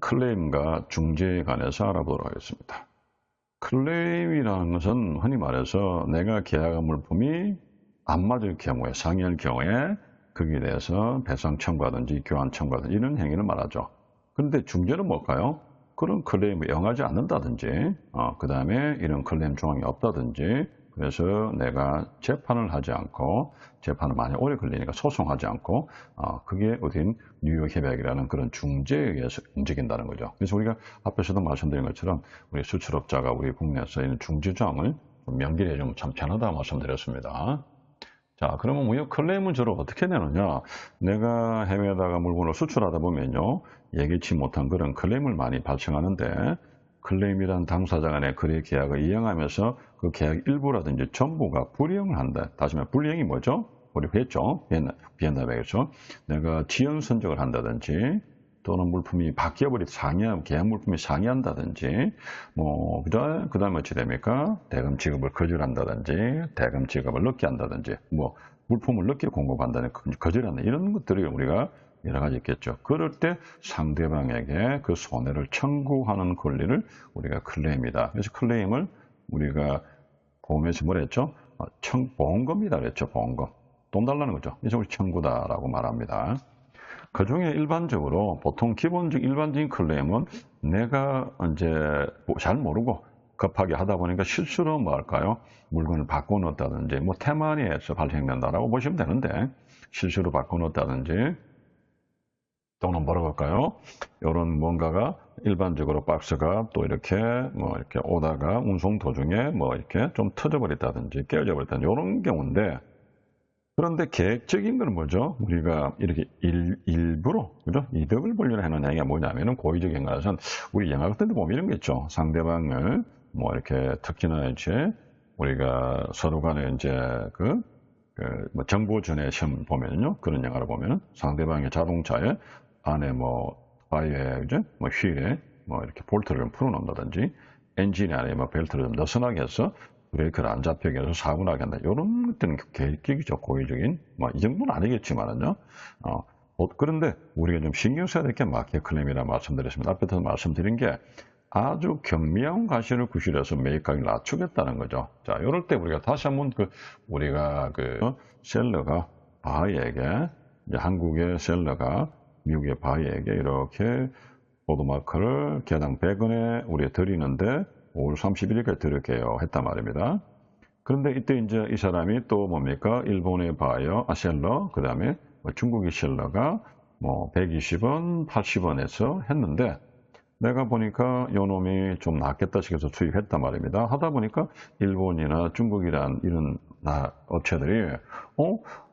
클레임과 중재에 관해서 알아보도록 하겠습니다. 클레임이라는 것은 흔히 말해서 내가 계약한 물품이 안 맞을 경우에, 상이할 경우에 거기에 대해서 배상 청구하든지 교환 청구하든지 이런 행위를 말하죠. 그런데 중재는 뭘까요? 그런 클레임을 응하지 않는다든지, 그 다음에 이런 클레임 조항이 없다든지, 그래서 내가 재판을 하지 않고, 재판을 많이 오래 걸리니까 소송하지 않고, 그게 어딘 뉴욕협약이라는 그런 중재에 의해서 움직인다는 거죠. 그래서 우리가 앞에서도 말씀드린 것처럼 우리 수출업자가 우리 국내에서 있는 중재조항을 명기를 해주면 참 편하다고 말씀드렸습니다. 자, 그러면 무역 클레임은 주로 어떻게 내느냐? 내가 해외에다가 물건을 수출하다 보면요, 예기치 못한 그런 클레임을 많이 발생하는데, 클레임이란 당사자 간의 거래 계약을 이행하면서 그 계약 일부라든지 전부가 불이행을 한다. 다시 말해 불이행이 뭐죠? 우리 했죠? 비엔나백에서 내가 지연 선적을 한다든지, 또는 물품이 바뀌어버린 계약 물품이 상이한다든지, 그 다음에 어찌 됩니까? 대금 지급을 거절한다든지, 대금 지급을 늦게 한다든지, 물품을 늦게 공급한다는 거절하는 이런 것들이 우리가 여러 가지 있겠죠. 그럴 때 상대방에게 그 손해를 청구하는 권리를 우리가 클레임이다. 그래서 클레임을 우리가 보험에서 뭐라 했죠? 보험금이다 그랬죠. 보험금. 돈 달라는 거죠. 그래서 우리 청구다라고 말합니다. 그 중에 일반적으로 보통 기본적 일반적인 클레임은 내가 이제 잘 모르고 급하게 하다 보니까 실수로 뭐 할까요? 물건을 바꿔놓았다든지 태만히해서 발생된다라고 보시면 되는데 실수로 바꿔놓았다든지 또는 뭐라고 할까요? 이런 뭔가가 일반적으로 박스가 또 이렇게 이렇게 오다가 운송 도중에 이렇게 좀 터져버렸다든지 깨어져 버렸다든지 이런 경우인데 그런데 계획적인 건 뭐죠? 우리가 이렇게 일부러, 그죠? 이득을 보려고 하는 행위가 뭐냐면은 고의적인 것은 우리 영화 같은 데 보면 이런 게 있죠. 상대방을 이렇게 특히나 이제 우리가 서로 간에 이제 정보 전에 시험 보면요. 그런 영화를 보면은 상대방의 자동차에 안에 바이에, 그죠? 휠에 이렇게 볼트를 좀 풀어놓는다든지 엔진 안에 벨트를 좀 느슨하게 해서 브레이크를 안 잡히게 해서 사고 나게 한다. 이런 것들은 계획적이죠. 고의적인. 이 정도는 아니겠지만은요. 그런데 우리가 좀 신경 써야 될 게 마켓 클레임이라 말씀드렸습니다. 앞에서 말씀드린 게 아주 경미한 과실을 구실해서 매입가격을 낮추겠다는 거죠. 자, 이럴 때 우리가 다시 한번 우리가 셀러가 바이에게, 이제 한국의 셀러가 미국의 바이에게 이렇게 보드마크를 개당 100원에 우리가 드리는데 5월 31일까지 드릴게요 했단 말입니다. 그런데 이때 이제 이 사람이 또 뭡니까? 일본의 셀러, 그 다음에 중국의 셀러가 120원, 80원에서 했는데 내가 보니까 요 놈이 좀 낫겠다 싶어서 투입했단 말입니다. 하다 보니까 일본이나 중국이란 이런 업체들이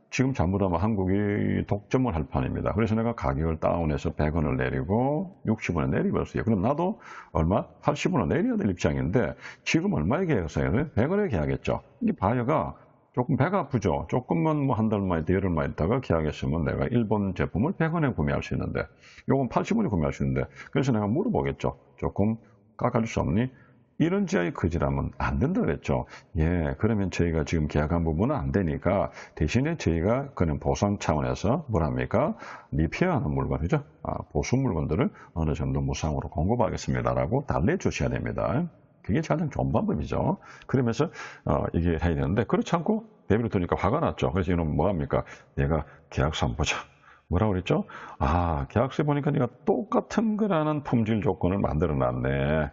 지금 잘못하면 한국이 독점을 할 판입니다. 그래서 내가 가격을 다운해서 100원을 내리고 60원에 내리버렸어요. 그럼 나도 얼마? 80원을 내려야 될 입장인데 지금 얼마에 계약했어요? 100원에 계약했죠. 이 바이어가 조금 배가 아프죠. 조금만 한 달만 있다, 열흘만 있다가 계약했으면 내가 일본 제품을 100원에 구매할 수 있는데 요건 80원에 구매할 수 있는데 그래서 내가 물어보겠죠. 조금 깎아줄 수 없니? 이런 지하의 거지라면 안 된다 그랬죠. 예, 그러면 저희가 지금 계약한 부분은 안 되니까 대신에 저희가 그는 보상 차원에서 뭐랍니까? 리페어하는 물건이죠. 보수 물건들을 어느 정도 무상으로 공급하겠습니다라고 달래주셔야 됩니다. 그게 가장 좋은 방법이죠. 그러면서 이게 해야 되는데 그렇지 않고 대비로 두니까 화가 났죠. 그래서 이놈은 뭐합니까? 얘가 계약서 한번 보자. 뭐라고 그랬죠? 계약서에 보니까 네가 똑같은 거라는 품질 조건을 만들어 놨네.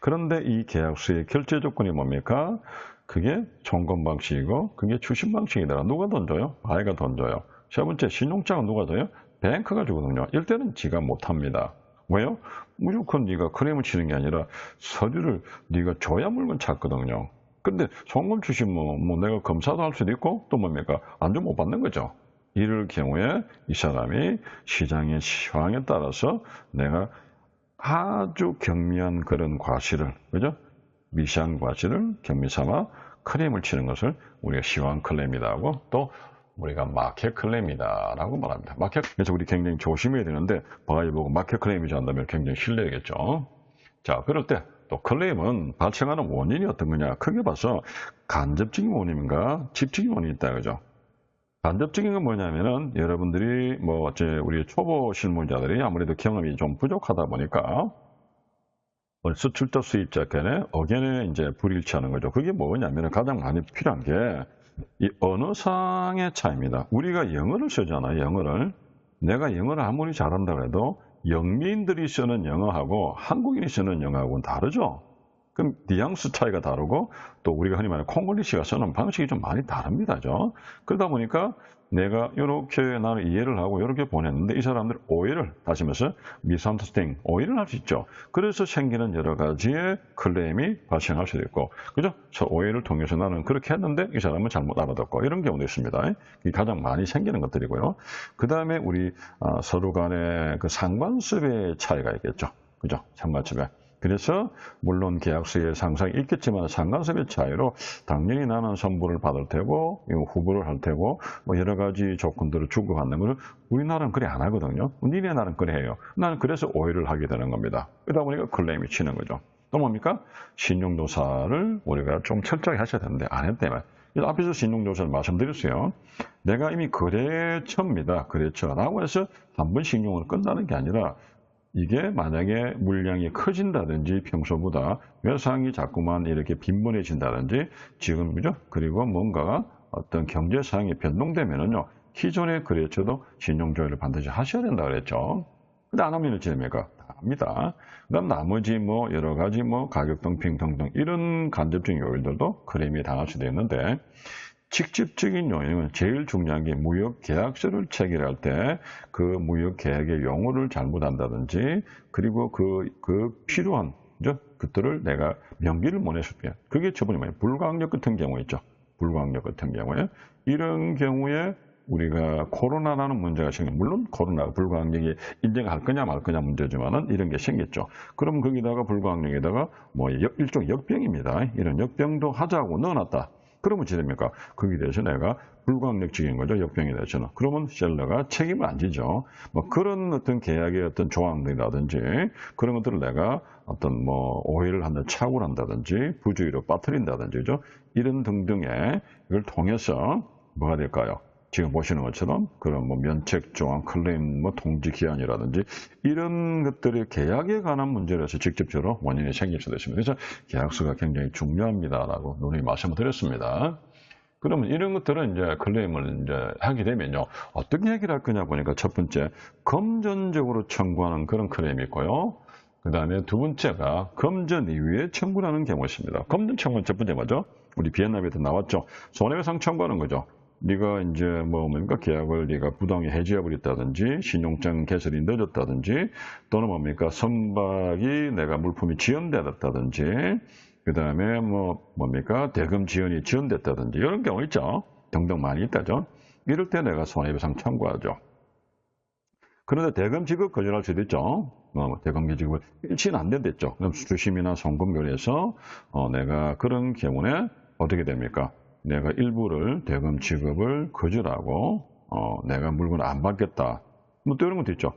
그런데 이 계약서의 결제 조건이 뭡니까? 그게 종금 방식이고 그게 추심 방식이더라. 누가 돈 줘요? 바이가 돈 줘요. 세 번째, 신용장은 누가 줘요? 뱅크가 주거든요. 이럴 때는 지가 못합니다. 왜요? 무조건 네가 클레임을 치는 게 아니라 서류를 네가 줘야 물건 찾거든요. 근데 송금 주시면 내가 검사도 할 수도 있고 또 뭡니까? 안 주면 못 받는 거죠. 이럴 경우에 이 사람이 시장의 시황에 따라서 내가 아주 경미한 그런 과실을, 그죠? 미시한 과실을 경미 삼아 클레임을 치는 것을 우리가 시황 클레임이다 하고 또 우리가 마켓 클레임이다라고 말합니다. 그래서 우리 굉장히 조심해야 되는데 바이 보고 마켓 클레임이지 않다면 굉장히 실례겠죠. 자, 그럴 때 또 클레임은 발생하는 원인이 어떤 거냐? 크게 봐서 간접적인 원인인가 집적인 원인이 있다 그죠? 간접적인 건 뭐냐면은 여러분들이 뭐 우리 초보 실무자들이 아무래도 경험이 좀 부족하다 보니까 수출자 수입자 간에 억연에 이제 불일치하는 거죠. 그게 뭐냐면 가장 많이 필요한 게 이 언어상의 차이입니다. 우리가 영어를 쓰잖아요, 영어를. 내가 영어를 아무리 잘한다고 해도 영미인들이 쓰는 영어하고 한국인이 쓰는 영어하고는 다르죠. 그럼 뉘앙스 차이가 다르고 또 우리가 흔히 말하는 콩글리시가 쓰는 방식이 좀 많이 다릅니다죠. 그러다 보니까 내가 이렇게 나는 이해를 하고 이렇게 보냈는데 이 사람들 오해를 하시면서 misunderstanding, 오해를 할 수 있죠. 그래서 생기는 여러 가지의 클레임이 발생할 수도 있고, 그죠? 저 오해를 통해서 나는 그렇게 했는데 이 사람은 잘못 알아듣고 이런 경우도 있습니다. 이게 가장 많이 생기는 것들이고요. 그 다음에 우리 서로 간의 그 상관습의 차이가 있겠죠. 그죠? 상관습에. 그래서 물론 계약서에 상상이 있겠지만 상관섭의 차이로 당연히 나는 선불을 받을 테고 후보를 할 테고 뭐 여러 가지 조건들을 주고받는 것을 우리나라는 그래 안 하거든요. 니네 나라는 그래 해요. 나는 그래서 오해를 하게 되는 겁니다. 그러다 보니까 클레임이 치는 거죠. 또 뭡니까? 신용조사를 우리가 좀 철저히 하셔야 되는데 안 했다면 앞에서 신용조사를 말씀드렸어요. 내가 이미 거래처입니다. 거래처라고 해서 한 번 신용으로 끝나는 게 아니라 이게 만약에 물량이 커진다든지 평소보다 외상이 자꾸만 이렇게 빈번해진다든지 지금 그죠? 그리고 뭔가 어떤 경제 상황이 변동되면은요 기존의 거래처도 신용조회를 반드시 하셔야 된다 그랬죠. 근데 안 하면 어찌 됩니까? 다 합니다. 그다음 나머지 뭐 여러 가지 뭐 가격 등등 등등 이런 간접적인 요인들도 클레임이 당할 수도 있는데 직접적인 요인은 제일 중요한 게 무역 계약서를 체결할 때 그 무역 계약의 용어를 잘못한다든지 그리고 그 필요한 그것들을 내가 명기를 못 냈을 때 그게 처분이 뭐예요? 불가항력 같은 경우 있죠. 불가항력 같은 경우에 이런 경우에 우리가 코로나라는 문제가 생겨 물론 코로나 불가항력이 인정할 거냐 말 거냐 문제지만은 이런 게 생겼죠. 그럼 거기다가 불가항력에다가 뭐 일종 역병입니다. 이런 역병도 하자고 넣어놨다. 그러면 어찌 됩니까? 거기에 대해서 내가 불가항력적인 거죠. 역병에 대해서는. 그러면 셀러가 책임을 안 지죠. 뭐 그런 어떤 계약의 어떤 조항들이라든지 그런 것들을 내가 어떤 뭐 오해를 한다, 착오를 한다든지 부주의로 빠뜨린다든지 그죠? 이런 등등의 이걸 통해서 뭐가 될까요? 지금 보시는 것처럼 그런 뭐 면책 조항, 클레임, 뭐 통지 기한이라든지 이런 것들이 계약에 관한 문제로서 직접적으로 원인이 생길 수도 있습니다. 그래서 계약서가 굉장히 중요합니다라고 누누이 말씀을 드렸습니다. 그러면 이런 것들은 이제 클레임을 이제 하게 되면요. 어떻게 해결할 거냐 보니까 첫 번째, 금전적으로 청구하는 그런 클레임이 있고요. 그 다음에 두 번째가 금전 이후에 청구를 하는 경우가 있습니다. 금전 청구는 첫 번째 뭐죠? 우리 비엔나비에도 나왔죠. 손해배상 청구하는 거죠. 네가 이제 뭡니까 계약을 네가 부당히 해지해버렸다든지 신용장 개설이 늦었다든지 또는 뭡니까 선박이 내가 물품이 지연되었다든지 그 다음에 뭡니까 대금 지연이 지연됐다든지 이런 경우 있죠. 등등 많이 있다죠. 이럴 때 내가 손해배상 청구하죠. 그런데 대금 지급 거절할 수도 있죠. 대금 지급을 일치는 안 된댔죠. 그럼 수심이나 송금결에서 내가 그런 경우에 어떻게 됩니까? 내가 일부를 대금 지급을 거절하고 내가 물건을 안 받겠다. 뭐 또 이런 것도 있죠.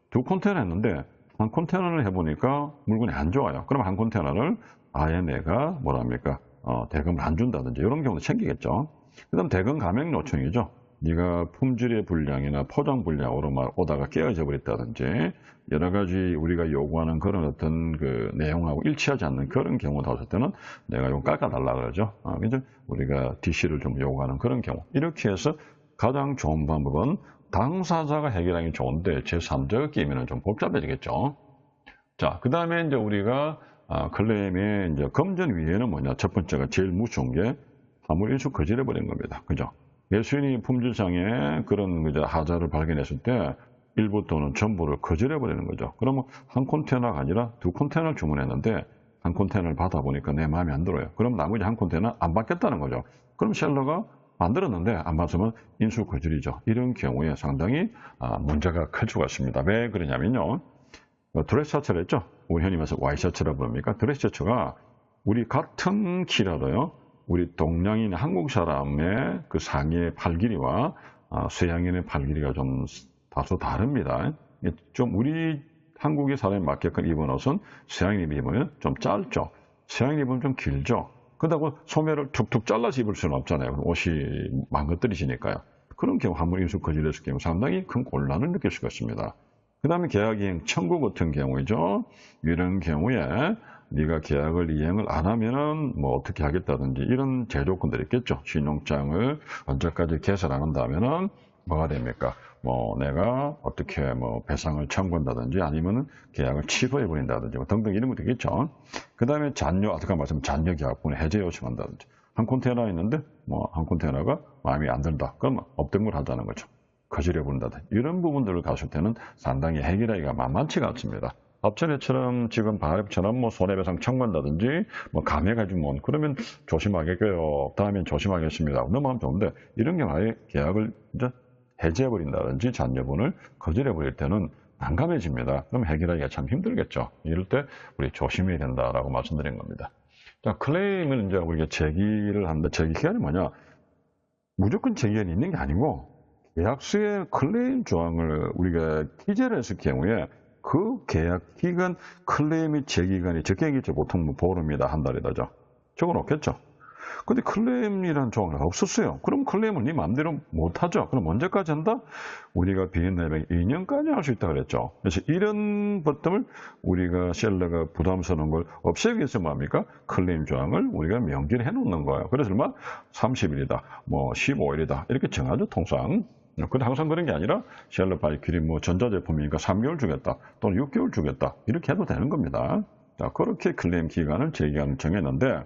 두 컨테이너 했는데 한 컨테이너를 해보니까 물건이 안 좋아요. 그럼 한 컨테이너를 아예 내가 뭐랍니까 대금을 안 준다든지 이런 경우도 생기겠죠. 그 다음 대금 감액 요청이죠. 네가 품질의 불량이나 포장 불량으로 막 오다가 깨어져 버렸다든지 여러 가지 우리가 요구하는 그런 어떤 그 내용하고 일치하지 않는 그런 경우도 있을 때는 내가 좀 깎아달라 그러죠. 그죠? 우리가 DC를 좀 요구하는 그런 경우. 이렇게 해서 가장 좋은 방법은 당사자가 해결하기 좋은데 제3자가 끼면 좀 복잡해지겠죠. 자, 그 다음에 이제 우리가 클레임의 이제 금전 위에는 뭐냐? 첫 번째가 제일 무서운 게 화물인수 거절해버린 겁니다. 그죠? 매수인이 품질상에 그런 하자를 발견했을 때 일부 또는 전부를 거절해버리는 거죠. 그러면 한 컨테이너가 아니라 두 컨테이너를 주문했는데 한 컨테이너를 받아보니까 내 마음에 안 들어요. 그럼 나머지 한 컨테이너 안 받겠다는 거죠. 그럼 셀러가 만들었는데 안 받으면 인수 거절이죠. 이런 경우에 상당히 문제가 클 수가 있습니다. 왜 그러냐면요. 드레스 셔츠를 했죠. 우리 흔히 말해서 와이셔츠라고 부릅니까? 드레스 셔츠가 우리 같은 키라도요. 우리 동양인 한국 사람의 그 상의의 팔 길이와 서양인의 팔 길이가 좀 다소 다릅니다. 좀 우리 한국의 사람에 맞게끔 입은 옷은 서양인이 입으면 좀 짧죠. 서양인이 입으면 좀 길죠. 그렇다고 소매를 툭툭 잘라서 입을 수는 없잖아요. 옷이 망가뜨리시니까요. 그런 경우 한번 인수 거절했을 경우 상당히 큰 곤란을 느낄 수가 있습니다. 그 다음에 계약이행 청구 같은 경우이죠. 이런 경우에 네가 계약을 이행을 안 하면은 뭐 어떻게 하겠다든지 이런 제조건들이 있겠죠. 신용장을 언제까지 개설 안 한다면은 뭐가 됩니까? 뭐 내가 어떻게 뭐 배상을 청구한다든지 아니면은 계약을 취소해 버린다든지 뭐 등등 이런 것도 있겠죠. 그 다음에 잔여, 아까 말씀 잔여 계약분의 해제 요청한다든지 한 컨테이너 있는데 뭐 한 컨테이너가 마음에 안 든다. 그러면 업등을 하자는 거죠. 거절해 버린다든지 이런 부분들을 갔을 때는 상당히 해결하기가 만만치가 않습니다. 앞전에처럼 지금 바협처럼 뭐 손해배상 청구한다든지 뭐 감액해주면 그러면 조심하겠고요. 다음엔 조심하겠습니다. 넘어가면 좋은데 이런 경우 아예 계약을 이제 해지해버린다든지 잔여분을 거절해버릴 때는 난감해집니다. 그럼 해결하기가 참 힘들겠죠. 이럴 때 우리 조심해야 된다라고 말씀드린 겁니다. 자, 클레임을 이제 우리가 제기를 하는데 제기 기간이 뭐냐? 무조건 제기한이 있는 게 아니고 계약서에 클레임 조항을 우리가 기재를 했을 경우에 그 계약 기간 클레임의 제기간이 적혀있겠죠. 보통 뭐 보름이다, 한 달이다죠. 적어놓겠죠. 근데 클레임이라는 조항이 없었어요. 그럼 클레임을 네 마음대로 못하죠. 그럼 언제까지 한다? 우리가 비인내백 2년까지 할 수 있다고 그랬죠. 그래서 이런 것들을 우리가 셀러가 부담스러운 걸 없애기 위해서 뭡니까? 클레임 조항을 우리가 명기를 해놓는 거예요. 그래서 얼마? 30일이다, 뭐 15일이다 이렇게 정하죠, 통상. 근데 항상 그런 게 아니라 셀러 바이킬이 뭐 전자제품이니까 3개월 주겠다 또는 6개월 주겠다 이렇게 해도 되는 겁니다. 자, 그렇게 클레임 기간을 제기간을 정했는데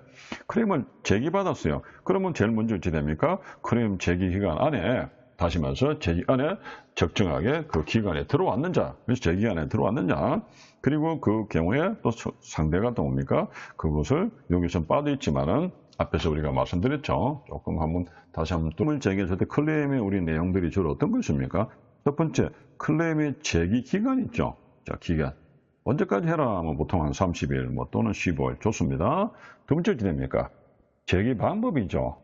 클레임을 제기받았어요. 그러면 제일 먼저 어찌 됩니까? 클레임 제기 기간 안에 다시 말해서 제기 안에 적정하게 그 기간에 들어왔는지, 그래서 제기간에 들어왔느냐, 그리고 그 경우에 또 상대가 또 뭡니까? 그것을 여기서 빠져있지만은 앞에서 우리가 말씀드렸죠. 조금 한번 다시 한번 뜸을 제기했을 때 클레임의 우리 내용들이 주로 어떤 것입니까? 첫 번째, 클레임의 제기 기간 있죠. 자, 기간. 언제까지 해라 하면 보통 한 30일 뭐 또는 15일 좋습니다. 두 번째 어떻게 됩니까? 제기 방법이죠.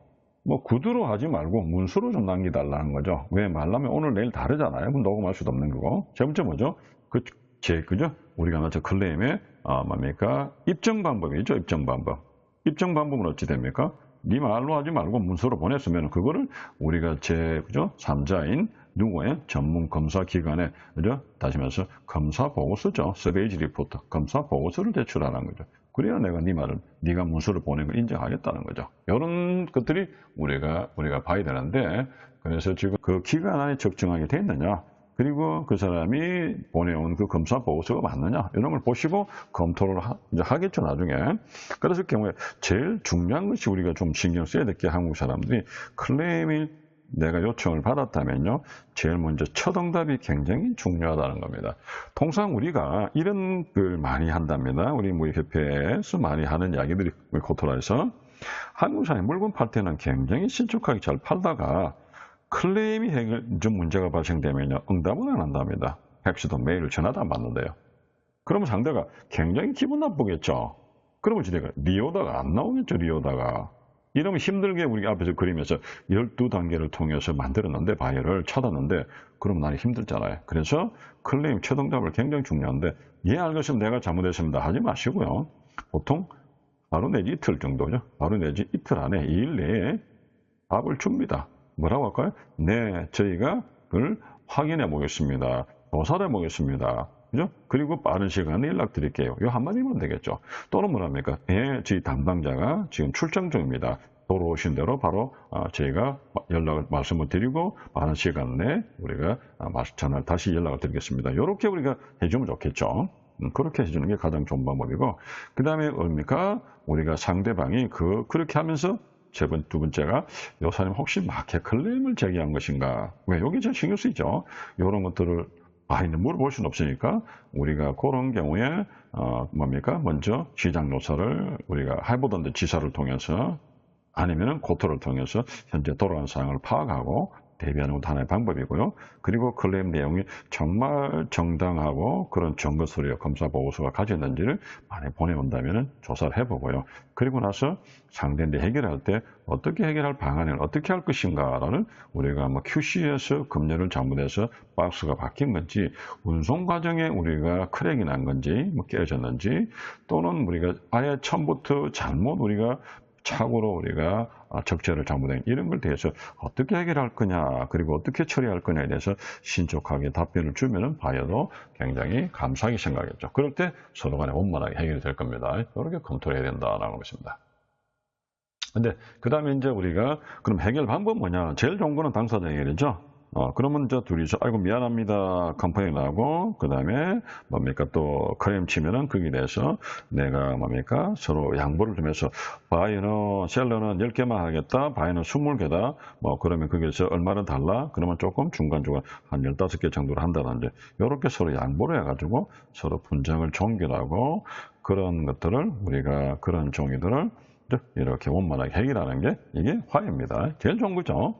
뭐 구두로 하지 말고 문서로 좀 남겨달라는 거죠. 왜 말하면 오늘 내일 다르잖아요. 그럼 녹음할 수도 없는 거고. 세 번째 뭐죠? 그죠? 우리가 말한 클레임의 뭡니까? 입증 방법이죠. 입증 방법. 입증 방법은 어찌 됩니까? 네 말로 하지 말고 문서로 보냈으면 그거를 우리가 그죠? 3자인 누구의 전문 검사 기관에, 그죠? 다시 말해서 검사 보고서죠. 서베이지 리포트, 검사 보고서를 제출하는 거죠. 그래야 내가 네 말을, 네가 문서를 보낸 걸 인정하겠다는 거죠. 이런 것들이 우리가 봐야 되는데, 그래서 지금 그 기간 안에 적정하게 돼 있느냐, 그리고 그 사람이 보내온 그 검사 보고서가 맞느냐, 이런 걸 보시고 검토를 하겠죠, 나중에. 그랬을 경우에 제일 중요한 것이 우리가 좀 신경 써야 될 게 한국 사람들이 클레임이 내가 요청을 받았다면요, 제일 먼저 첫 응답이 굉장히 중요하다는 겁니다. 통상 우리가 이런 걸 많이 한답니다. 우리 협회에서 많이 하는 이야기들이 코토라에서 한국 사람이 물건 팔 때는 굉장히 신속하게 잘 팔다가 클레임이 좀 문제가 발생되면요, 응답은 안 한답니다. 팩스도 메일을 전화도 안 받는데요. 그러면 상대가 굉장히 기분 나쁘겠죠. 그러면 지네가 리오다가 안 나오겠죠, 리오다가. 이러면 힘들게 우리가 앞에서 그리면서 12단계를 통해서 만들었는데, 바이어를 찾았는데, 그러면 나는 힘들잖아요. 그래서 클레임 첫 응답을 굉장히 중요한데, 예, 알겠습니다. 내가 잘못했습니다. 하지 마시고요. 보통 하루 내지 이틀 정도죠. 하루 내지 이틀 안에 2일 내에 답을 줍니다. 뭐라고 할까요? 네, 저희가 그걸 확인해 보겠습니다. 조사를 해 보겠습니다. 그죠? 그리고 빠른 시간에 연락드릴게요. 이 한마디면 되겠죠. 또는 뭐랍니까? 예, 저희 담당자가 지금 출장 중입니다. 돌아오신 대로 바로 저희가 말씀을 드리고 빠른 시간 내에 우리가 전화를 다시 연락을 드리겠습니다. 이렇게 우리가 해주면 좋겠죠. 그렇게 해주는 게 가장 좋은 방법이고, 그 다음에 뭡니까? 우리가 상대방이 그렇게 하면서 두 번째가 이 사람이 혹시 마켓 클레임을 제기한 것인가? 왜 여기 제일 신경 쓰이죠? 이런 것들을 물어볼 수는 없으니까 우리가 그런 경우에 뭡니까? 먼저 시장 조사를 우리가 해보던데 지사를 통해서 아니면은 고토를 통해서 현재 돌아가는 사항을 파악하고 대비하는 것도 하나의 방법이고요. 그리고 클레임 내용이 정말 정당하고 그런 증거 서류, 검사 보고서가 가졌는지를 많이 보내온다면 조사를 해보고요. 그리고 나서 상대인데 해결할 때 어떻게 해결할 방안을 어떻게 할 것인가라는 우리가 뭐 QC에서 검열을 잘못해서 박스가 바뀐 건지, 운송 과정에 우리가 크랙이 난 건지, 뭐 깨졌는지, 또는 우리가 아예 처음부터 잘못 우리가 착오로 우리가 적재를 잘못한 이런 걸 대해서 어떻게 해결할 거냐, 그리고 어떻게 처리할 거냐에 대해서 신속하게 답변을 주면은 바이어도 굉장히 감사하게 생각했죠. 그럴 때 서로 간에 원만하게 해결이 될 겁니다. 이렇게 검토를 해야 된다라는 것입니다. 근데 그 다음에 이제 우리가 그럼 해결 방법 뭐냐? 제일 좋은 거는 당사자 해결이죠. 그러면 저 둘이서 아이고 미안합니다 컴플레인 하고 그 다음에 뭡니까 또 클레임 치면은 거기에 대해서 내가 뭡니까 서로 양보를 좀 해서 바이어는 셀러는 10개만 하겠다 바이어는 20개다 뭐 그러면 거기에서 얼마를 달라 그러면 조금 중간중간 한 15개 정도를 한다든지 이렇게 서로 양보를 해가지고 서로 분쟁을 종결하고 그런 것들을 우리가 그런 종이들을 이렇게 원만하게 해결하는 게 이게 화해입니다. 제일 좋은 거죠.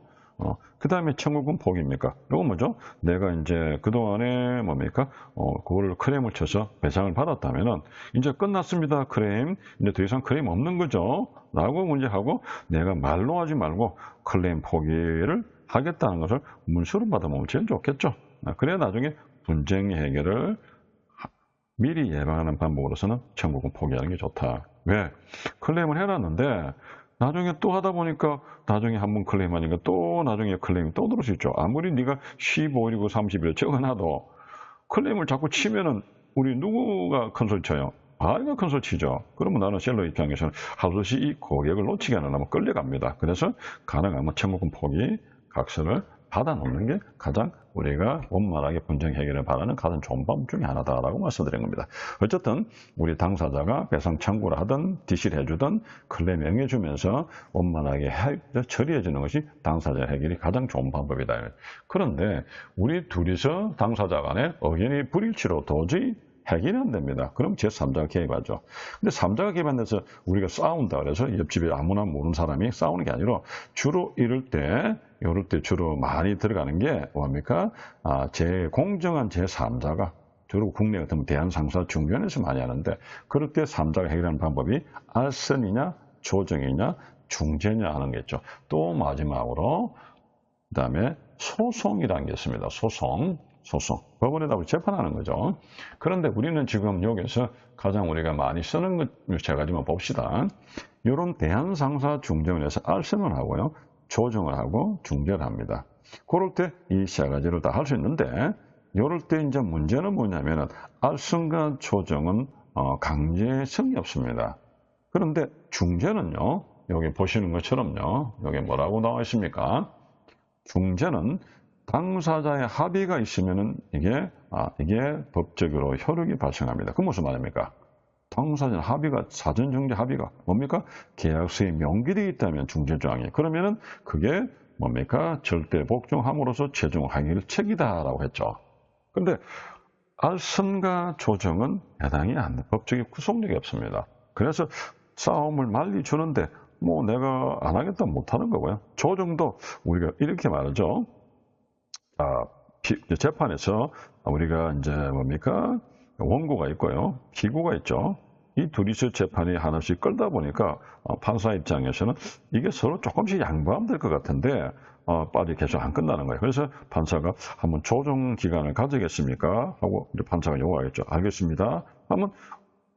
그 다음에 청구금 포기입니까? 이건 뭐죠? 내가 이제 그동안에 뭡니까? 그거를 클레임을 쳐서 배상을 받았다면은, 이제 끝났습니다. 클레임. 이제 더 이상 클레임 없는 거죠? 라고 문제하고, 내가 말로 하지 말고 클레임 포기를 하겠다는 것을 문서로 받아보면 제일 좋겠죠? 그래야 나중에 분쟁 해결을 미리 예방하는 방법으로서는 청구금 포기하는 게 좋다. 왜? 클레임을 해놨는데, 나중에 또 하다 보니까 나중에 한번 클레임하니까 또 나중에 클레임이 또 들을 수 있죠. 아무리 네가 15일이고 30일 적어놔도 클레임을 자꾸 치면은 우리 누구가 큰소리 쳐요? 바이가 큰소리 치죠. 그러면 나는 셀러 입장에서는 하루시 이 고객을 놓치게 하려면 끌려갑니다. 그래서 가능하면 청구금 포기 각서를 받아놓는 게 가장 우리가 원만하게 분쟁 해결을 바라는 가장 좋은 방법 중에 하나다라고 말씀드린 겁니다. 어쨌든 우리 당사자가 배상 청구를 하든 디시를 해주든 클레임 명해주면서 원만하게 처리해주는 것이 당사자 해결이 가장 좋은 방법이다. 그런데 우리 둘이서 당사자 간에 의견이 불일치로 도저히 해결이 안 됩니다. 그럼 제3자가 개입하죠. 근데 3자가 개입한데서 우리가 싸운다 그래서 옆집에 아무나 모르는 사람이 싸우는 게 아니라 주로 이럴 때 주로 많이 들어가는 게 뭡니까? 공정한 제3자가 주로 국내 같은 대한상사 중견에서 많이 하는데 그럴 때 3자가 해결하는 방법이 알선이냐 조정이냐 중재냐 하는 게 있죠. 또 마지막으로 그다음에 소송이라는 게 있습니다. 소송. 법원에다 재판하는 거죠. 그런데 우리는 지금 여기서 가장 우리가 많이 쓰는 것 세 가지만 봅시다. 이런 대한상사 중재원에서 알선을 하고요. 조정을 하고 중재를 합니다. 그럴 때 이 세 가지를 다 할 수 있는데 이럴 때 이제 문제는 뭐냐면은 알선과 조정은 강제성이 없습니다. 그런데 중재는요. 여기 보시는 것처럼요. 여기 뭐라고 나와 있습니까? 중재는 당사자의 합의가 있으면은 이게 법적으로 효력이 발생합니다. 그 무슨 말입니까? 당사자 합의가 사전정지 합의가 뭡니까? 계약서에 명기되어 있다면 중재조항이 그러면은 그게 뭡니까? 절대 복종함으로써 최종 항의를 책이다라고 했죠. 근데 알선과 조정은 해당이 안 돼. 법적인 구속력이 없습니다. 그래서 싸움을 말리 주는데 뭐 내가 안 하겠다 못하는 거고요. 조정도 우리가 이렇게 말하죠. 재판에서 우리가 이제 뭡니까? 원고가 있고요. 피고가 있죠. 이 둘이서 재판이 하나씩 끌다 보니까 판사 입장에서는 이게 서로 조금씩 양보하면 될 것 같은데 빨리 계속 안 끝나는 거예요. 그래서 판사가 한번 조정 기간을 가지겠습니까? 하고 이제 판사가 요구하겠죠. 알겠습니다. 하면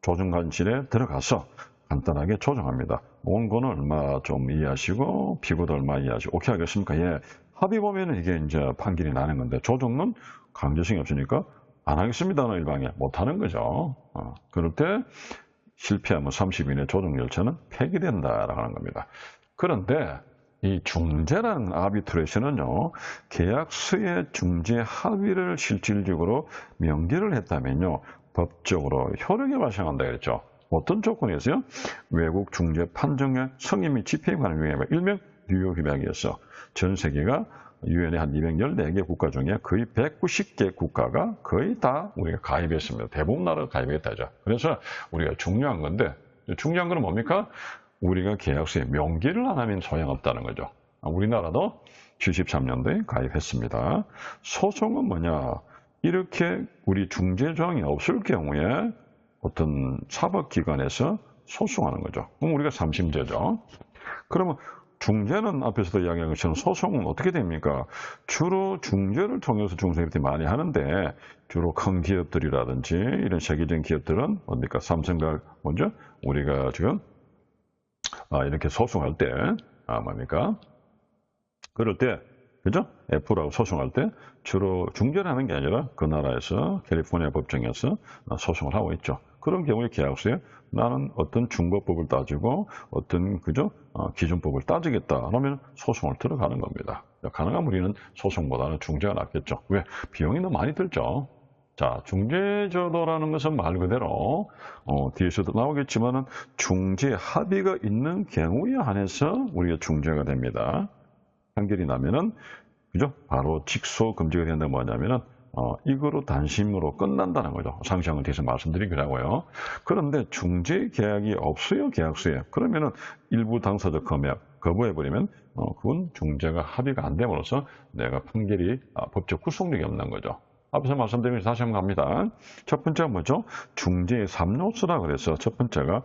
조정관실에 들어가서 간단하게 조정합니다. 원고는 얼마 좀 이해하시고 피고도 얼마 이해하시고 오케이 하겠습니까? 예. 합의 보면은 이게 이제 판결이 나는 건데 조정은 강제성이 없으니까 안 하겠습니다는 일방에 못 하는 거죠. 그럴 때 실패하면 30일 내 조정 절차는 폐기된다라고 하는 겁니다. 그런데 이 중재라는 아비트레이션은요, 계약서의 중재 합의를 실질적으로 명기를 했다면요, 법적으로 효력이 발생한다 그랬죠. 어떤 조건이었어요? 외국 중재 판정의 성인 및 집행에 관한 유형이 일명 뉴욕 협약이었어. 전 세계가 유엔의 한 214개 국가 중에 거의 190개 국가가 거의 다 우리가 가입했습니다. 대부분 나라가 가입했다죠. 그래서 우리가 중요한 건데, 중요한 건 뭡니까? 우리가 계약서에 명기를 안 하면 소용없다는 거죠. 우리나라도 73년도에 가입했습니다. 소송은 뭐냐? 이렇게 우리 중재조항이 없을 경우에 어떤 사법기관에서 소송하는 거죠. 그럼 우리가 3심제죠. 그러면 중재는 앞에서도 이야기한 것처럼 소송은 어떻게 됩니까? 주로 중재를 통해서 중소기업들이 많이 하는데 주로 큰 기업들이라든지 이런 세계적인 기업들은 뭡니까? 삼성과 먼저 우리가 지금 이렇게 소송할 때, 뭡니까? 그럴 때, 그죠? F라고 소송할 때 주로 중재를 하는 게 아니라 그 나라에서 캘리포니아 법정에서 소송을 하고 있죠. 그런 경우에 계약서에 나는 어떤 중거법을 따지고 어떤 그죠? 기준법을 따지겠다 하면 소송을 들어가는 겁니다. 가능한 우리는 소송보다는 중재가 낫겠죠. 왜? 비용이 너무 많이 들죠. 자, 중재제도라는 것은 말 그대로 뒤에서도 나오겠지만은 중재 합의가 있는 경우에 한해서 우리가 중재가 됩니다. 판결이 나면은 그죠? 바로 직소 금지가 된다는 뭐냐면은 이거로 단심으로 끝난다는 거죠. 상시항은 뒤에서 말씀드린 거라고요. 그런데 중재 계약이 없어요, 계약서에. 그러면은 일부 당사자 거부해버리면 그건 중재가 합의가 안 됨으로써 내가 판결이 법적 구속력이 없는 거죠. 앞에서 말씀드린 다시 한번 갑니다. 첫 번째가 뭐죠? 중재의 3요소라 그래서 첫 번째가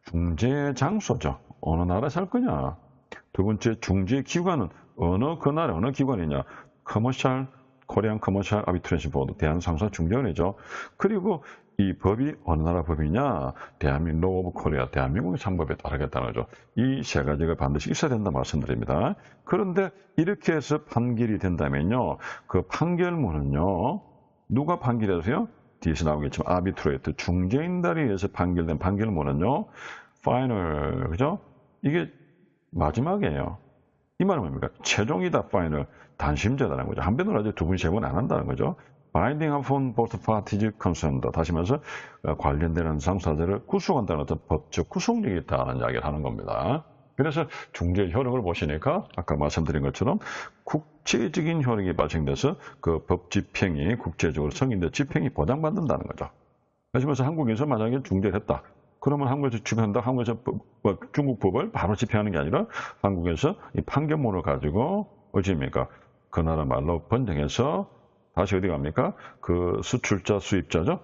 중재 장소죠. 어느 나라에서 할 거냐. 두 번째 중재 기관은 그 나라 어느 기관이냐. 코리안 커머셜 아비트레이션 보드 대한상사중재원이죠. 그리고 이 법이 어느 나라 법이냐. 대한민국 로 오브 코리아 대한민국의 상법에 따르겠다는 거죠. 이 세 가지가 반드시 있어야 된다 말씀드립니다. 그런데 이렇게 해서 판결이 된다면요. 그 판결문은요. 누가 판결해서요? 뒤에서 나오겠지만 아비트레이트 중재인단에 의해서 판결된 판결문은요. 파이널 그죠? 이게 마지막이에요. 이 말은 뭡니까? 최종이다, 파이널. 단심제다는 거죠. 한 번으로 하지 두 번, 세 번 안 한다는 거죠. Binding upon both parties concerned. 다시 말해서 관련되는 당사자를 구속한다는 어떤 법적 구속력이 있다는 이야기를 하는 겁니다. 그래서 중재 효력을 보시니까 아까 말씀드린 것처럼 국제적인 효력이 발생돼서 그 법 집행이 국제적으로 성인된 집행이 보장받는다는 거죠. 그래서 한국에서 만약에 중재를 했다. 그러면 한국에서 집행한다. 한국에서 중국 법을 바로 집행하는 게 아니라 한국에서 이 판결문을 가지고 어찌입니까? 그 나라 말로 번역해서 다시 어디 갑니까? 그 수출자, 수입자죠.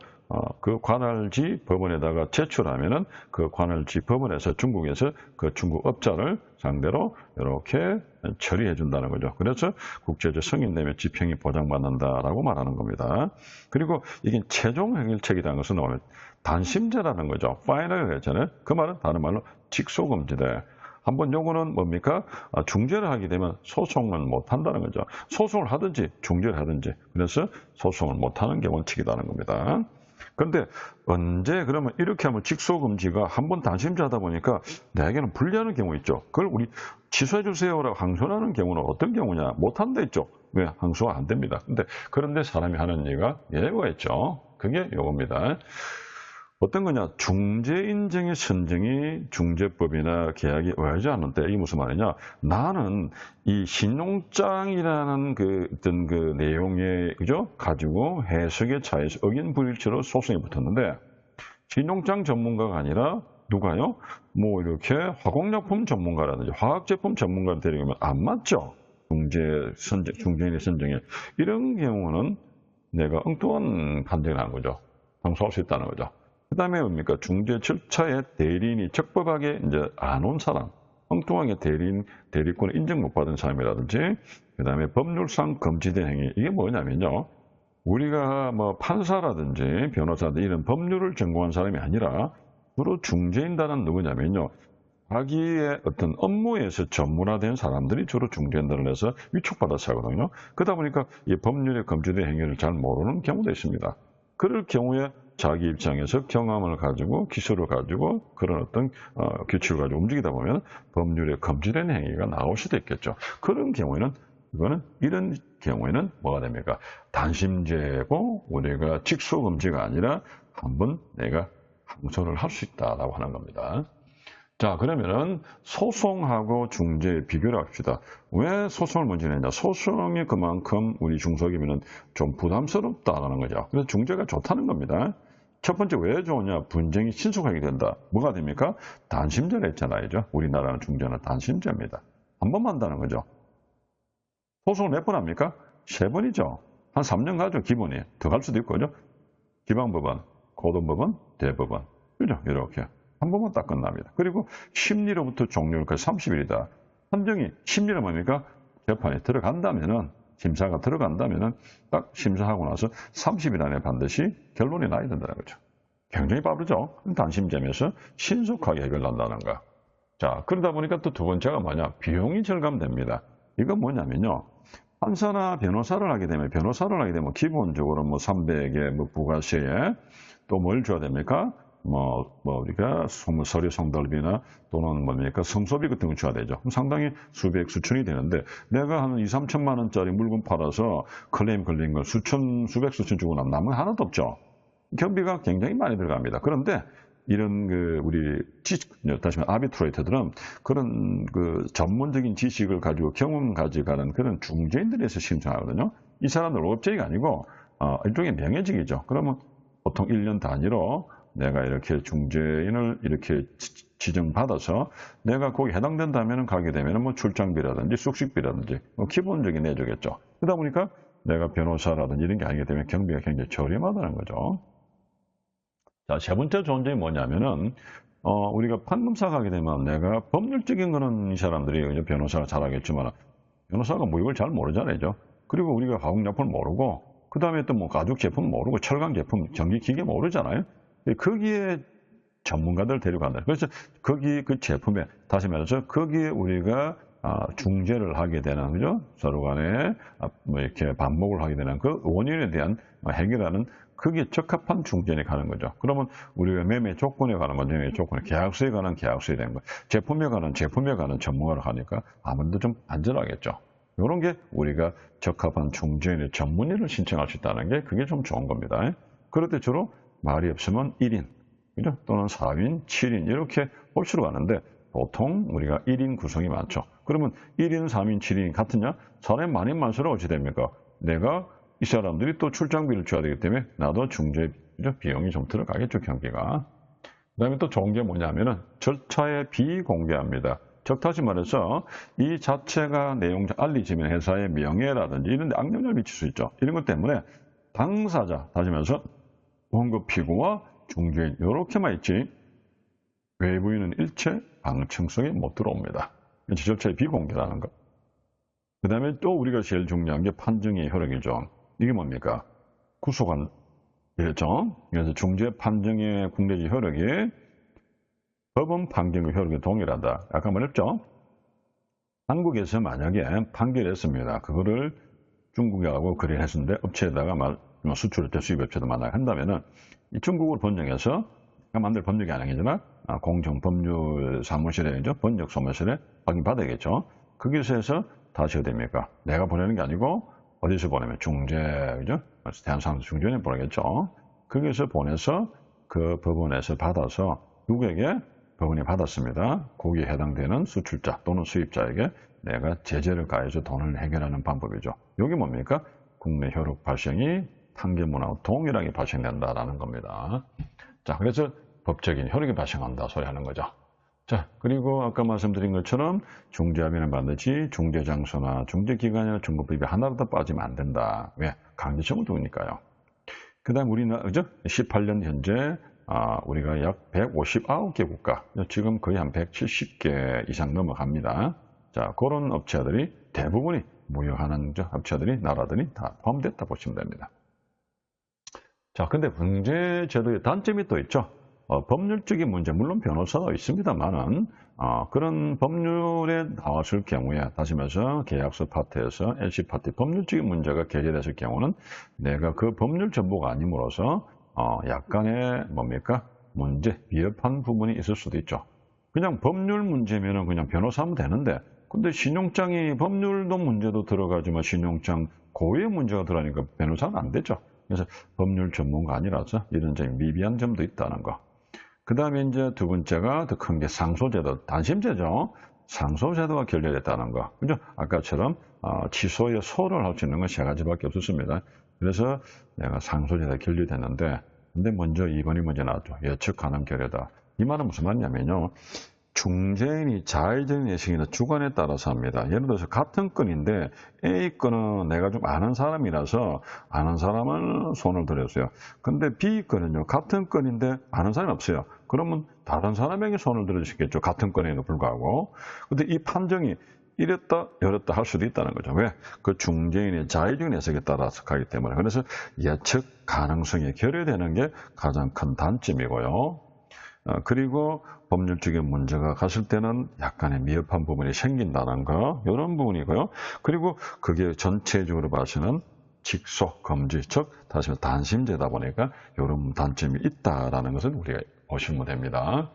그 관할지 법원에다가 제출하면은 그 관할지 법원에서 중국에서 그 중국 업자를 상대로 이렇게 처리해 준다는 거죠. 그래서 국제적 승인되면 집행이 보장받는다라고 말하는 겁니다. 그리고 이게 최종 해결책이라는 것은 오늘 단심제라는 거죠. 파이널이라고 했잖아요. 그 말은 다른 말로 직소금지대. 한번 요거는 뭡니까? 중재를 하게 되면 소송은 못 한다는 거죠. 소송을 하든지 중재를 하든지. 그래서 소송을 못 하는 게 원칙이라는 겁니다. 그런데 언제 그러면 이렇게 하면 직소금지가 한번 단심제 하다 보니까 나에게는 불리하는 경우 있죠. 그걸 우리 취소해 주세요라고 항소하는 경우는 어떤 경우냐? 못 한다 했죠. 왜? 항소가 안 됩니다. 그런데 사람이 하는 얘기가 예외가 있죠. 그게 요겁니다. 어떤 거냐? 중재 인정의 선정이 중재법이나 계약이 의하지 않는데 이게 무슨 말이냐? 나는 이 신용장이라는 어떤 그 내용에 그죠? 가지고 해석의 차이에서 의견 불일치로 소송이 붙었는데 신용장 전문가가 아니라 누가요? 뭐 이렇게 화공약품 전문가라든지 화학제품 전문가를 데리면 안 맞죠? 중재인의 선정에 이런 경우는 내가 엉뚱한 판정을 하는 거죠. 항소할 수 있다는 거죠. 그 다음에 뭡니까? 중재 절차에 대리인이 적법하게 이제 안 온 사람, 엉뚱하게 대리권을 인정 못 받은 사람이라든지, 그 다음에 법률상 금지된 행위. 이게 뭐냐면요. 우리가 뭐 판사라든지 변호사들 이런 법률을 전공한 사람이 아니라 주로 중재인단은 누구냐면요. 자기의 어떤 업무에서 전문화된 사람들이 주로 중재인단을 해서 위촉받아서 하거든요. 그러다 보니까 이 법률에 금지된 행위를 잘 모르는 경우도 있습니다. 그럴 경우에 자기 입장에서 경험을 가지고 기술을 가지고 그런 어떤 규칙을 가지고 움직이다 보면 법률에 금지된 행위가 나올 수도 있겠죠. 그런 경우에는 이런 경우에는 뭐가 됩니까? 단심제고 우리가 직소금지가 아니라 한번 내가 항소를 할 수 있다라고 하는 겁니다. 자, 그러면은 소송하고 중재 비교를 합시다. 왜 소송을 먼저 내냐? 소송이 그만큼 우리 중소기업에는 좀 부담스럽다는 거죠. 그래서 중재가 좋다는 겁니다. 첫 번째 왜 좋으냐? 분쟁이 신속하게 된다. 뭐가 됩니까? 단심제를 했잖아요. 우리나라는 중재는 단심제입니다. 한 번만 한다는 거죠. 소송을 몇 번 합니까? 3번이죠. 한 3년 가죠, 기본이. 더 갈 수도 있고, 그죠? 지방법원, 고등법원, 대법원. 그죠? 이렇게. 한 번만 딱 끝납니다. 그리고 심리로부터 종료까지 30일이다. 판정이 심리는 뭡니까? 재판에 들어간다면은, 심사가 들어간다면은 딱 심사하고 나서 30일 안에 반드시 결론이 나야 된다는 거죠. 굉장히 빠르죠? 단심제면서 신속하게 해결한다는 거. 자, 그러다 보니까 또 두 번째가 뭐냐? 비용이 절감됩니다. 이건 뭐냐면요. 판사나 변호사를 하게 되면 기본적으로 뭐 300에 뭐 부가세에 또 뭘 줘야 됩니까? 우리가 서류 성달비나 또는 뭡니까? 성소비 같은 거 줘야 되죠. 그럼 상당히 수백, 수천이 되는데 내가 한 2, 3천만 원짜리 물건 팔아서 클레임 걸린 거 수백, 수천 주고 남은 거 하나도 없죠. 경비가 굉장히 많이 들어갑니다. 그런데 이런 다시 말해 아비트레이터들은 그런 전문적인 지식을 가지고 경험 가져가는 그런 중재인들에서 신청하거든요. 이 사람들 업체가 아니고 일종의 명예직이죠. 그러면 보통 1년 단위로 내가 이렇게 중재인을 이렇게 지정받아서 내가 거기 해당된다면 가게 되면 뭐 출장비라든지 숙식비라든지 뭐 기본적인 내주겠죠. 그러다 보니까 내가 변호사라든지 이런 게 아니게 되면 경비가 굉장히 저렴하다는 거죠. 자, 세 번째 좋은 점이 뭐냐면은, 우리가 판검사 가게 되면 내가 법률적인 거는 이 사람들이 변호사가 잘하겠지만, 변호사가 뭐 이걸 잘 모르잖아요. 그리고 우리가 가공약품을 모르고, 그 다음에 또 뭐 가죽 제품 모르고, 철강 제품, 전기 기계 모르잖아요. 거기에 전문가들 데려간다. 그래서 거기 그 제품에, 다시 말해서 거기에 우리가 중재를 하게 되는, 그죠? 서로 간에 뭐 이렇게 반복을 하게 되는 그 원인에 대한 해결하는 그게 적합한 중재에 가는 거죠. 그러면 우리가 매매 조건에 관한 건 매매 조건에, 계약서에 관한 계약서에 대한 거, 제품에 관한 전문가로 하니까 아무래도 좀 안전하겠죠. 이런 게 우리가 적합한 중재인의 전문의를 신청할 수 있다는 게 그게 좀 좋은 겁니다. 그럴 때 주로 말이 없으면 1인, 그죠? 또는 4인, 7인 이렇게 홀수로 가는데 보통 우리가 1인 구성이 많죠. 그러면 1인, 3인, 7인이 같으냐? 사람이 많이 많을수록 어찌 됩니까? 내가 이 사람들이 또 출장비를 줘야 되기 때문에 나도 중재 비용이 좀 들어가겠죠, 경비가. 그 다음에 또 좋은 게 뭐냐면은 절차에 비공개합니다. 즉 다시 말해서 이 자체가 내용 알리지면 회사의 명예라든지 이런 데 악영향을 미칠 수 있죠. 이런 것 때문에 당사자, 다시 말해서 원고 피고와 중재인 이렇게만 있지 외부인은 일체 방청석에 못 들어옵니다. 절차의 비공개라는 것. 그 다음에 또 우리가 제일 중요한 게 판정의 효력이죠. 이게 뭡니까? 구속한 일정. 그래서 중재 판정의 국내적 효력이 법원 판결의 효력에 동일하다. 아까 말했죠? 한국에서 만약에 판결했습니다. 그거를 중국하고 거래를 했는데 업체에다가 수출업체, 수입업체도 만나게 한다면은 이 중국을 번역해서 만들 법률이 아니잖아. 공정법률 사무실에, 번역 사무실에 확인받아야겠죠. 거기서 해서 다시 어디 됩니까? 내가 보내는 게 아니고 어디서 보내면 중재, 그죠? 대한상도 중재원에 보내겠죠. 거기서 보내서 그 법원에서 받아서 누구에게 법원이 받았습니다. 거기에 해당되는 수출자 또는 수입자에게 내가 제재를 가해서 돈을 해결하는 방법이죠. 이게 뭡니까? 국내 효력 발생이 판결문하고 동일하게 발생된다라는 겁니다. 자, 그래서 법적인 효력이 발생한다 소리 하는 거죠. 자, 그리고 아까 말씀드린 것처럼 중재하면 반드시 중재장소나 중재기관이나 중개법이 하나라도 빠지면 안 된다. 왜? 강제성을 두니까요. 그 다음 우리나라, 그죠? 18년 현재, 우리가 약 159개 국가, 지금 거의 한 170개 이상 넘어갑니다. 자, 그런 업체들이 대부분이 무역하는 업체들이, 나라들이 다 포함됐다 보시면 됩니다. 자, 근데 중재제도의 단점이 또 있죠. 법률적인 문제, 물론 변호사가 있습니다만은, 그런 법률에 나왔을 경우에, 다시 말해서 계약서 파트에서 LC 파트 법률적인 문제가 게재됐을 경우는 내가 그 법률 전부가 아님으로써, 약간의 문제, 위협한 부분이 있을 수도 있죠. 그냥 법률 문제면은 그냥 변호사 하면 되는데, 근데 신용장이 법률도 문제도 들어가지만 신용장 고유의 문제가 들어가니까 변호사는 안 되죠. 그래서 법률 전문가 아니라서 이런 점이 미비한 점도 있다는 거. 그 다음에 이제 두 번째가 더 큰 게 상소제도, 단심제죠. 상소제도가 결렬됐다는 거. 그죠? 아까처럼, 취소에 소를 할 수 있는 건 세 가지밖에 없었습니다. 그래서 내가 상소제도가 결렬됐는데, 근데 이번이 먼저 나왔죠. 예측 가능 결여다. 이 말은 무슨 말이냐면요. 중재인이 자의적인 예식이나 주관에 따라서 합니다. 예를 들어서 같은 건인데 A 건은 내가 좀 아는 사람이라서 아는 사람을 손을 들였어요. 근데 B 건은요. 같은 건인데 아는 사람이 없어요. 그러면 다른 사람에게 손을 들어주시겠죠. 같은 건에도 불구하고. 근데 이 판정이 이랬다 저랬다 할 수도 있다는 거죠. 왜? 그 중재인의 자의적인 해석에 따라서 가기 때문에. 그래서 예측 가능성이 결여되는 게 가장 큰 단점이고요. 그리고 법률적인 문제가 갔을 때는 약간의 미흡한 부분이 생긴다는 거, 이런 부분이고요. 그리고 그게 전체적으로 봐서는 직속 금지, 즉 다시 말해 단심제다 보니까 이런 단점이 있다라는 것을 우리가 보시면 됩니다.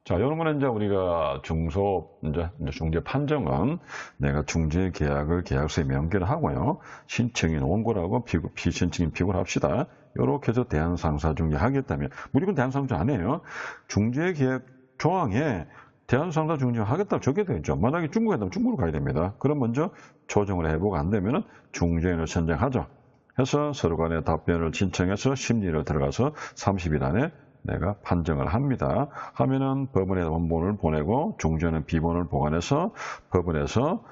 자, 이런 거는 이제 우리가 중재 판정은 내가 중재 계약을 계약서에 명기를 하고요. 신청인 원고라고 피신청인 피고를 합시다. 이렇게 해서 대한상사중재 하겠다면, 무조건 대한상사중재 안 해요. 중재 계약 조항에 대한상사중재 하겠다고 적게 되죠. 만약에 중국에 있다면 중국으로 가야 됩니다. 그럼 먼저 조정을 해보고 안 되면은 중재인을 선정하죠. 해서 서로 간에 답변을 신청해서 심리를 들어가서 30일 안에 내가 판정을 합니다. 하면은 법원에 원본을 보내고 중재는 비본을 보관해서 법원에서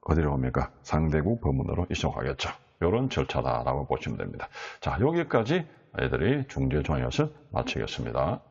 어디로 옵니까? 상대국 법원으로 이송하겠죠. 이런 절차다라고 보시면 됩니다. 자, 여기까지 애들이 중재 조항에서 마치겠습니다.